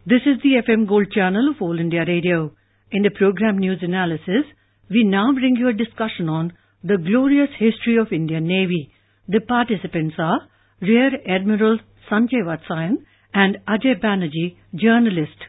This is the FM Gold channel of All India Radio. In the program News Analysis, we now bring you a discussion on the glorious history of Indian Navy. The participants are Rear Admiral Sanjay Vatsayan and Ajay Banerjee, journalist.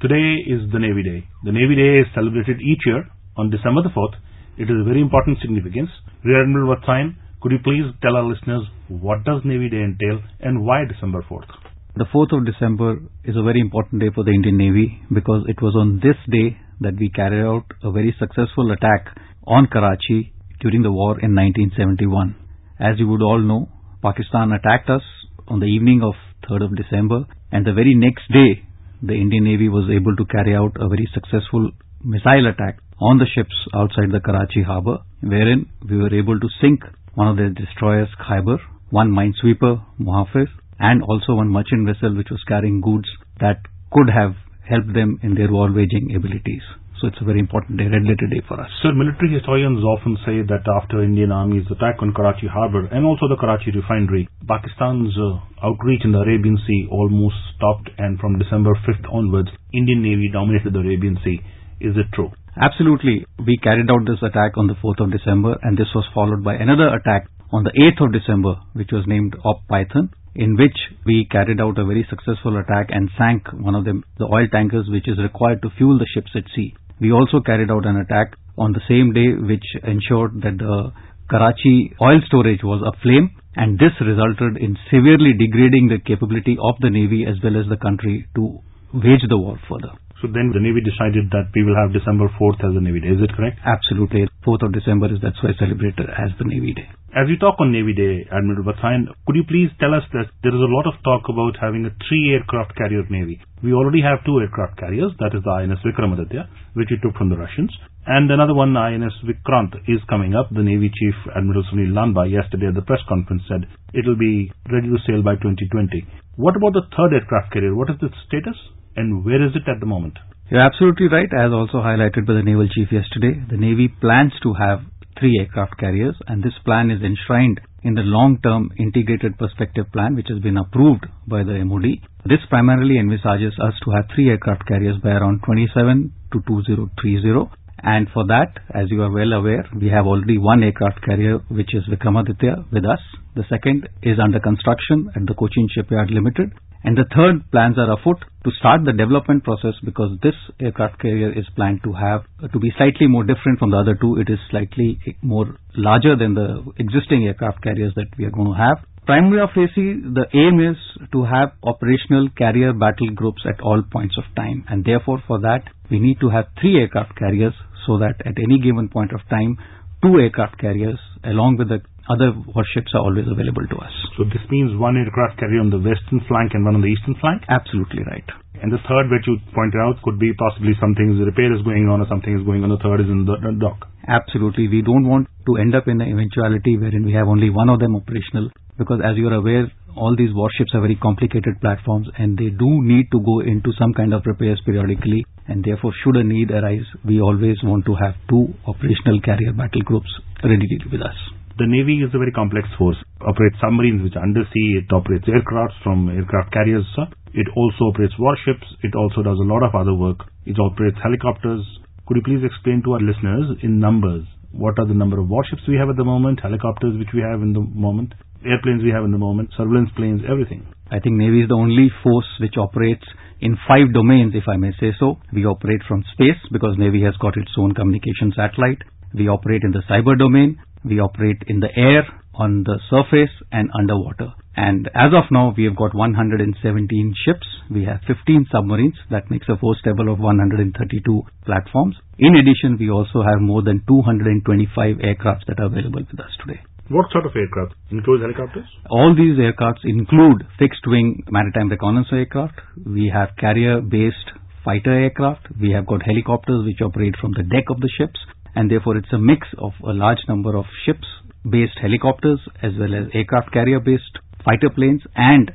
Today is the Navy Day. The Navy Day is celebrated each year on December the 4th. It is a very important significance. Rear Admiral Vatsayan, could you please tell our listeners what does Navy Day entail and why December 4th? The 4th of December is a very important day for the Indian Navy because it was on this day that we carried out a very successful attack on Karachi during the war in 1971. As you would all know, Pakistan attacked us on the evening of 3rd of December, and the very next day the Indian Navy was able to carry out a very successful missile attack on the ships outside the Karachi harbour, wherein we were able to sink one of their destroyers, Khyber, one minesweeper, Muhafiz, and also one merchant vessel which was carrying goods that could have helped them in their war-waging abilities. So it's a very important day, red letter day for us. Sir, military historians often say that after Indian Army's attack on Karachi harbour and also the Karachi refinery, Pakistan's outreach in the Arabian Sea almost stopped, and from December 5th onwards, Indian Navy dominated the Arabian Sea. Is it true? Absolutely. We carried out this attack on the 4th of December, and this was followed by another attack on the 8th of December, which was named Op Python, in which we carried out a very successful attack and sank one of the oil tankers which is required to fuel the ships at sea. We also carried out an attack on the same day which ensured that the Karachi oil storage was aflame, and this resulted in severely degrading the capability of the Navy as well as the country to wage the war further. So then the Navy decided that we will have December 4th as the Navy Day. Is it correct? Absolutely. 4th of December that's why celebrated as the Navy Day. As we talk on Navy Day, Admiral Vatsayan, could you please tell us that there is a lot of talk about having a 3-aircraft carrier Navy. We already have 2 aircraft carriers, that is the INS Vikramaditya, which we took from the Russians, and another one, INS Vikrant, is coming up. The Navy Chief Admiral Sunil Lanba yesterday at the press conference said it will be ready to sail by 2020. What about the 3rd aircraft carrier? What is its status and where is it at the moment? You're absolutely right. As also highlighted by the Naval Chief yesterday, the Navy plans to have 3 aircraft carriers, and this plan is enshrined in the long-term integrated perspective plan which has been approved by the MOD. This primarily envisages us to have 3 aircraft carriers by around 27 to 2030. And for that, as you are well aware, we have already 1 aircraft carrier which is Vikramaditya with us. The second is under construction at the Cochin Shipyard Limited. And the third, plans are afoot to start the development process because this aircraft carrier is planned to be slightly more different from the other 2. It is slightly more larger than the existing aircraft carriers that we are going to have. Primary facie, the aim is to have operational carrier battle groups at all points of time, and therefore for that we need to have 3 aircraft carriers so that at any given point of time 2 aircraft carriers along with the other warships are always available to us. So this means 1 aircraft carrier on the western flank and 1 on the eastern flank? Absolutely right. And the third, which you pointed out, could be possibly something's repair is going on or something is going on. The third is in the dock. Absolutely. We don't want to end up in an eventuality wherein we have only 1 of them operational, because as you are aware, all these warships are very complicated platforms and they do need to go into some kind of repairs periodically, and therefore should a need arise, we always want to have 2 operational carrier battle groups ready with us. The Navy is a very complex force. It operates submarines which are undersea, it operates aircrafts from aircraft carriers, it also operates warships, it also does a lot of other work. It operates helicopters. Could you please explain to our listeners in numbers, what are the number of warships we have at the moment, helicopters which we have in the moment, airplanes we have in the moment, surveillance planes, everything? I think Navy is the only force which operates in 5 domains, if I may say so. We operate from space because Navy has got its own communication satellite. We operate in the cyber domain. We operate in the air, on the surface and underwater. And as of now, we have got 117 ships. We have 15 submarines. That makes a force level of 132 platforms. In addition, we also have more than 225 aircrafts that are available with us today. What sort of aircraft? Includes helicopters? All these aircrafts include fixed-wing maritime reconnaissance aircraft. We have carrier-based fighter aircraft. We have got helicopters which operate from the deck of the ships. And therefore it's a mix of a large number of ships-based helicopters as well as aircraft carrier-based fighter planes and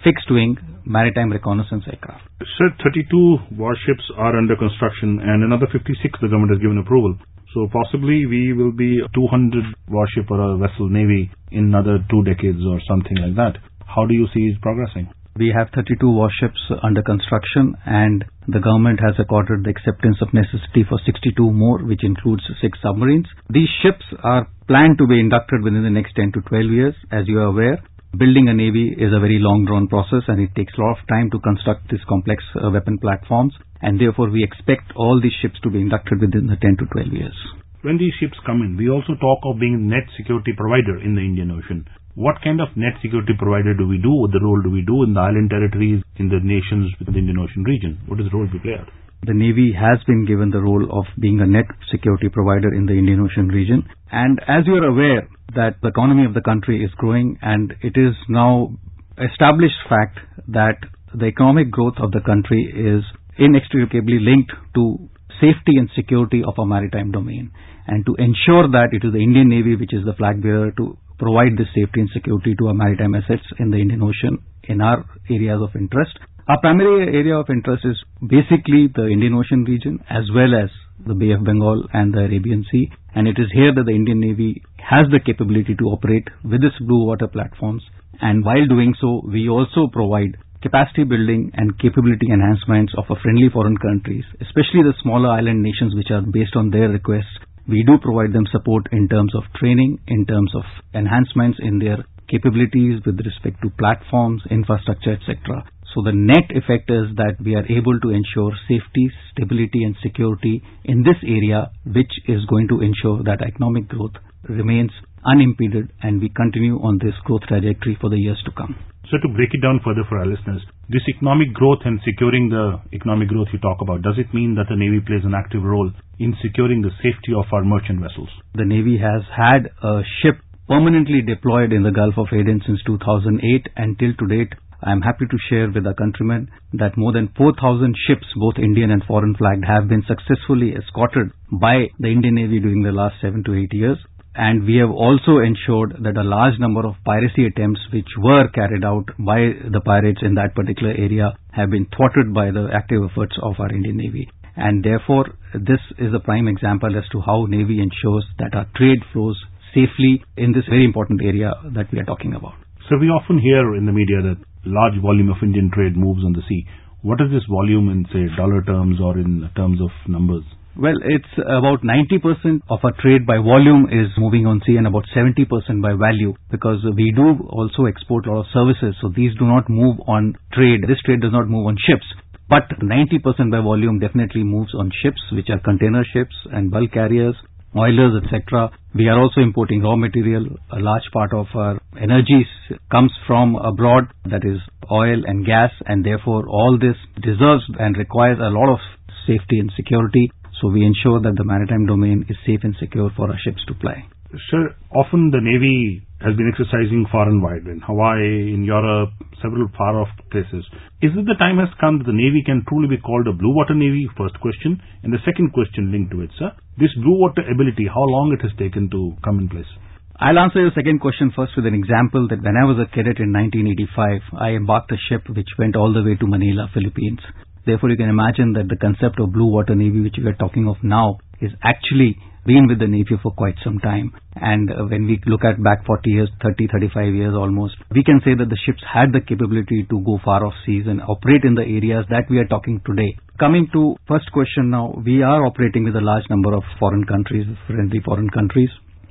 fixed-wing maritime reconnaissance aircraft. Sir, 32 warships are under construction and another 56 the government has given approval. So possibly we will be a 200 warship or a vessel navy in another 2 decades or something like that. How do you see it progressing? We have 32 warships under construction, and the government has accorded the acceptance of necessity for 62 more, which includes 6 submarines. These ships are planned to be inducted within the next 10 to 12 years. As you are aware, building a navy is a very long-drawn process, and it takes a lot of time to construct these complex weapon platforms, and therefore we expect all these ships to be inducted within the 10 to 12 years. When these ships come in, we also talk of being a net security provider in the Indian Ocean. What kind of net security provider do we do? What the role do we do in the island territories, in the nations within the Indian Ocean region? What is the role we play out? The Navy has been given the role of being a net security provider in the Indian Ocean region. And as you are aware that the economy of the country is growing, and it is now established fact that the economic growth of the country is inextricably linked to safety and security of our maritime domain. And to ensure that it is the Indian Navy which is the flag bearer to provide this safety and security to our maritime assets in the Indian Ocean in our areas of interest. Our primary area of interest is basically the Indian Ocean region as well as the Bay of Bengal and the Arabian Sea, and it is here that the Indian Navy has the capability to operate with its blue water platforms, and while doing so we also provide capacity building and capability enhancements of our friendly foreign countries, especially the smaller island nations which are based on their requests. We do provide them support in terms of training, in terms of enhancements in their capabilities with respect to platforms, infrastructure, etc. So the net effect is that we are able to ensure safety, stability and security in this area, which is going to ensure that economic growth remains unimpeded and we continue on this growth trajectory for the years to come. So to break it down further for our listeners, this economic growth and securing the economic growth you talk about, does it mean that the Navy plays an active role in securing the safety of our merchant vessels? The Navy has had a ship permanently deployed in the Gulf of Aden since 2008, and till to date, I am happy to share with our countrymen that more than 4,000 ships, both Indian and foreign flagged, have been successfully escorted by the Indian Navy during the last 7 to 8 years. And we have also ensured that a large number of piracy attempts which were carried out by the pirates in that particular area have been thwarted by the active efforts of our Indian Navy. And therefore, this is a prime example as to how Navy ensures that our trade flows safely in this very important area that we are talking about. So we often hear in the media that large volume of Indian trade moves on the sea. What is this volume in, say, dollar terms or in terms of numbers? Well, it's about 90% of our trade by volume is moving on sea and about 70% by value, because we do also export a lot of services. So these do not move on trade. This trade does not move on ships. But 90% by volume definitely moves on ships, which are container ships and bulk carriers, oilers, etc. We are also importing raw material. A large part of our energy comes from abroad, that is oil and gas, and therefore all this deserves and requires a lot of safety and security. So we ensure that the maritime domain is safe and secure for our ships to ply. Sir, often the Navy has been exercising far and wide, in Hawaii, in Europe, several far-off places. Is it the time has come that the Navy can truly be called a blue water Navy? First question. And the second question linked to it, sir. This blue water ability, how long it has taken to come in place? I'll answer your second question first with an example that when I was a cadet in 1985, I embarked a ship which went all the way to Manila, Philippines. Therefore, you can imagine that the concept of blue water Navy, which we are talking of now, is actually been with the Navy for quite some time. And when we look at back 40 years, 30, 35 years almost, we can say that the ships had the capability to go far off seas and operate in the areas that we are talking today. Coming to first question now, we are operating with a large number of foreign countries, friendly foreign countries.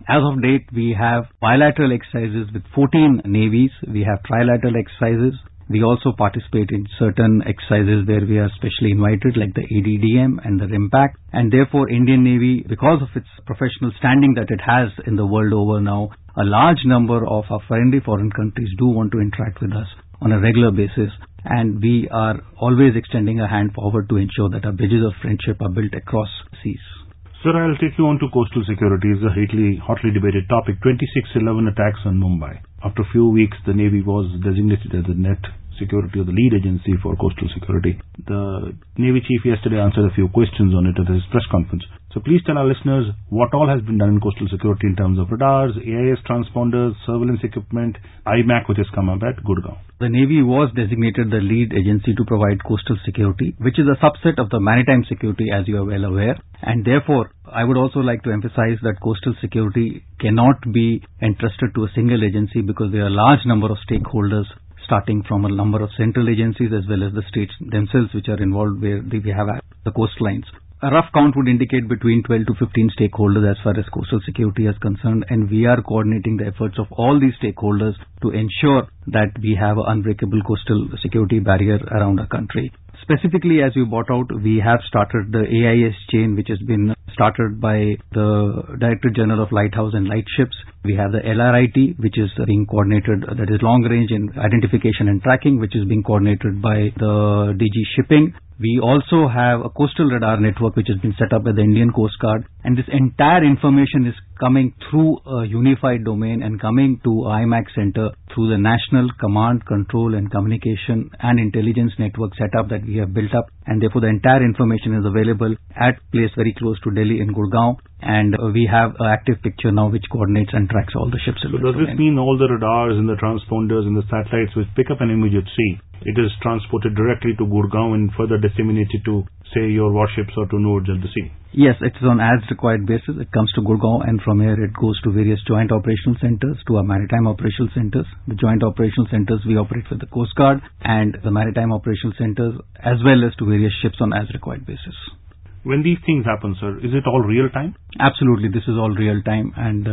As of date, we have bilateral exercises with 14 navies. We have trilateral exercises. We also participate in certain exercises where we are specially invited, like the ADDM and the RIMPAC. And therefore, Indian Navy, because of its professional standing that it has in the world over now, a large number of our friendly foreign countries do want to interact with us on a regular basis. And we are always extending a hand forward to ensure that our bridges of friendship are built across seas. Sir, I'll take you on to coastal security. It's a hotly debated topic. 26/11 attacks on Mumbai. After a few weeks, the Navy was designated as the net security or the lead agency for coastal security. The Navy Chief yesterday answered a few questions on it at his press conference. So please tell our listeners what all has been done in coastal security in terms of radars, AIS transponders, surveillance equipment, IMAC, which has come up at Gurgaon. The Navy was designated the lead agency to provide coastal security, which is a subset of the maritime security, as you are well aware. And therefore, I would also like to emphasize that coastal security cannot be entrusted to a single agency because there are a large number of stakeholders, starting from a number of central agencies as well as the states themselves which are involved where we have the coastlines. A rough count would indicate between 12 to 15 stakeholders as far as coastal security is concerned, and we are coordinating the efforts of all these stakeholders to ensure that we have an unbreakable coastal security barrier around our country. Specifically, as you brought out, we have started the AIS chain, which has been started by the Director General of Lighthouse and Lightships. We have the LRIT, which is being coordinated, that is long range in identification and tracking, which is being coordinated by the DG Shipping. We also have a coastal radar network which has been set up by the Indian Coast Guard, and this entire information is coming through a unified domain and coming to IMAX Center through the National Command, Control and Communication and Intelligence Network setup that we have built up, and therefore the entire information is available at a place very close to Delhi in Gurgaon, and we have an active picture now which coordinates and tracks all the ships. So does this mean all the radars and the transponders and the satellites which pick up an image at sea, it is transported directly to Gurgaon and further disseminated to, say, your warships or to nodes at the sea? Yes, it's on as required basis. It comes to Gurgaon, and from here it goes to various joint operational centers, to our maritime operational centers. The joint operational centers we operate with the Coast Guard, and the maritime operational centers as well as to various ships on as required basis. When these things happen, sir, is it all real time? Absolutely, this is all real time and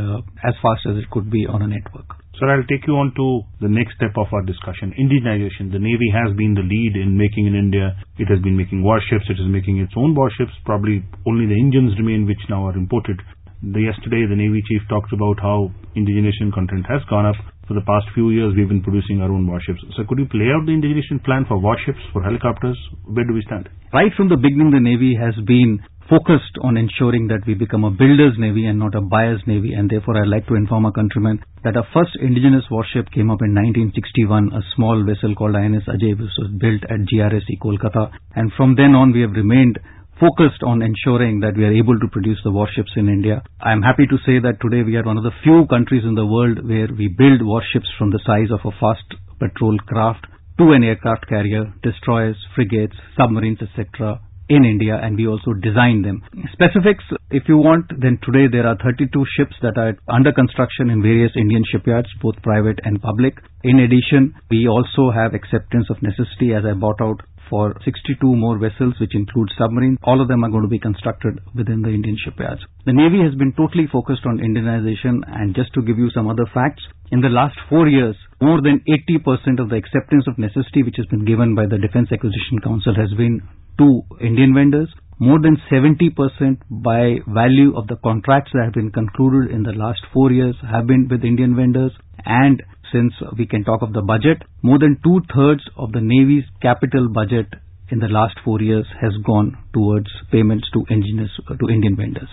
as fast as it could be on a network. Sir, I'll take you on to the next step of our discussion. Indigenization. The Navy has been the lead in making in India. It has been making warships. It is making its own warships. Probably only the engines remain which now are imported. Yesterday, the Navy chief talked about how indigenization content has gone up. For the past few years, we've been producing our own warships. So could you play out the indigenization plan for warships, for helicopters? Where do we stand? Right from the beginning, the Navy has been focused on ensuring that we become a builder's Navy and not a buyer's Navy, and therefore I'd like to inform our countrymen that our first indigenous warship came up in 1961, a small vessel called INS Ajay, which was built at GRSE Kolkata, and from then on we have remained focused on ensuring that we are able to produce the warships in India. I am happy to say that today we are one of the few countries in the world where we build warships from the size of a fast patrol craft to an aircraft carrier, destroyers, frigates, submarines, etc. in India, and we also design them. Specifics, if you want, then today there are 32 ships that are under construction in various Indian shipyards, both private and public. In addition, we also have acceptance of necessity, as I brought out, for 62 more vessels, which include submarines. All of them are going to be constructed within the Indian shipyards. The Navy has been totally focused on Indianization, and just to give you some other facts, in the last 4 years, more than 80% of the acceptance of necessity which has been given by the Defence Acquisition Council has been to Indian vendors. More than 70% by value of the contracts that have been concluded in the last 4 years have been with Indian vendors, and since we can talk of the budget, more than 2/3 of the Navy's capital budget in the last 4 years has gone towards payments to Indian vendors.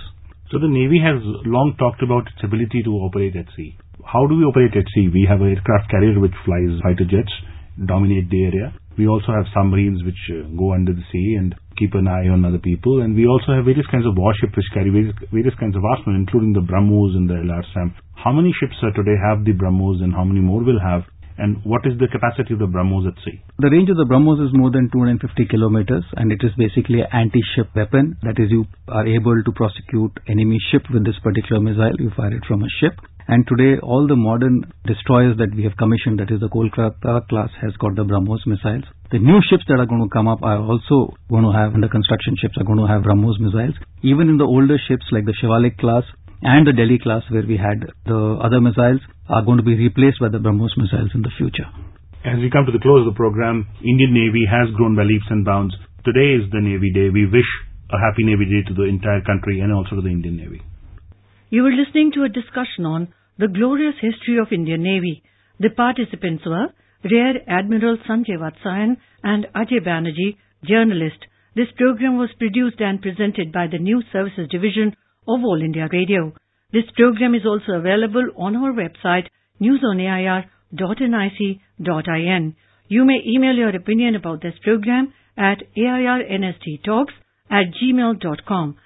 So the Navy has long talked about its ability to operate at sea. How do we operate at sea? We have an aircraft carrier which flies fighter jets, dominate the area. We also have submarines which go under the sea and keep an eye on other people. And we also have various kinds of warships which carry various kinds of arsenal, including the BrahMos and the LRSAM. How many ships today have the BrahMos, and how many more will have? And what is the capacity of the BrahMos at sea? The range of the BrahMos is more than 250 kilometers, and it is basically an anti-ship weapon. That is, you are able to prosecute enemy ship with this particular missile. You fire it from a ship. And today, all the modern destroyers that we have commissioned, that is the Kolkata class, has got the BrahMos missiles. The new ships that are going to come up are also going to have, under construction ships, are going to have BrahMos missiles. Even in the older ships like the Shivalik class and the Delhi class, where we had the other missiles, are going to be replaced by the BrahMos missiles in the future. As we come to the close of the program, Indian Navy has grown by leaps and bounds. Today is the Navy Day. We wish a happy Navy Day to the entire country and also to the Indian Navy. You were listening to a discussion on the glorious history of Indian Navy. The participants were Rear Admiral Sanjay Vatsayan and Ajay Banerjee, journalist. This program was produced and presented by the News Services Division of All India Radio. This program is also available on our website, newsonair.nic.in. You may email your opinion about this program at airnsttalks@gmail.com.